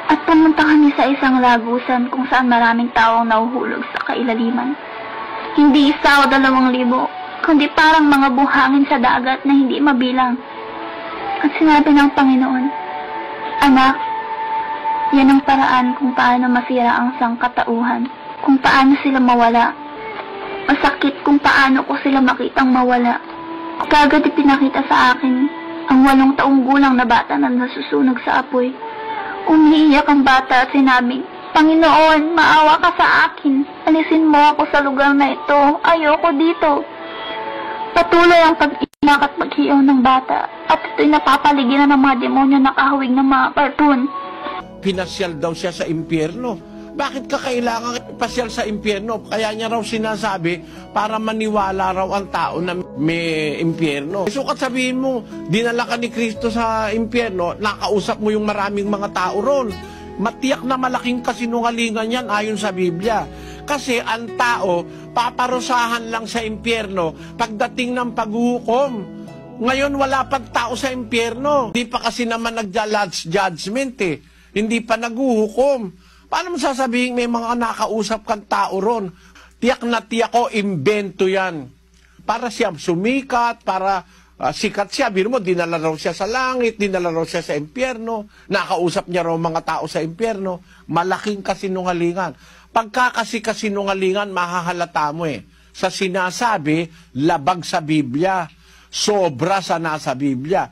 At pumunta kami sa isang lagusan kung saan maraming tao ang nahuhulog sa kailaliman. Hindi 1,000 o 2,000, kundi parang mga buhangin sa dagat na hindi mabilang. At sinabi ng Panginoon, "Anak, yan ang paraan kung paano masira ang sangkatauhan, kung paano sila mawala. Masakit kung paano ko sila makitang mawala." Kagad ipinakita sa akin ang 8 taong gulang na bata na nasusunog sa apoy. Umiiyak ang bata at sinabing, "Panginoon, maawa ka sa akin. Alisin mo ako sa lugar na ito. Ayoko dito." Patuloy ang pag-iyak at paghiyaw ng bata at ito'y napapaligiran ng mga demonyo na kahawig ng mga karton. Pinasyal daw siya sa impyerno. Bakit ka kailangan ipasyal sa impyerno? Kaya niya raw sinasabi para maniwala raw ang tao na may impyerno. So kat sabihin mo, dinala ka ni Kristo sa impyerno, nakausap mo yung maraming mga tao ron. Matiyak na malaking kasinungalingan yan ayon sa Biblia. Kasi ang tao, paparusahan lang sa impyerno pagdating ng paghuhukom. Ngayon wala pang tao sa impyerno. Hindi pa kasi naman nag-judgment eh. Hindi pa naghuhukom. Paano mo sasabihin may mga nakausap kang tao ron? Tiyak na tiyak ko, imbento yan. Para siya sumikat, para sikat siya. Biro mo, dinala raw siya sa langit, dinala raw siya sa impyerno, nakausap niya raw mga tao sa impyerno. Malaking kasinungalingan. Pagka kasi kasinungalingan, mahahalata mo eh. Sa sinasabi, labag sa Biblia. Sobra sa nasa Biblia.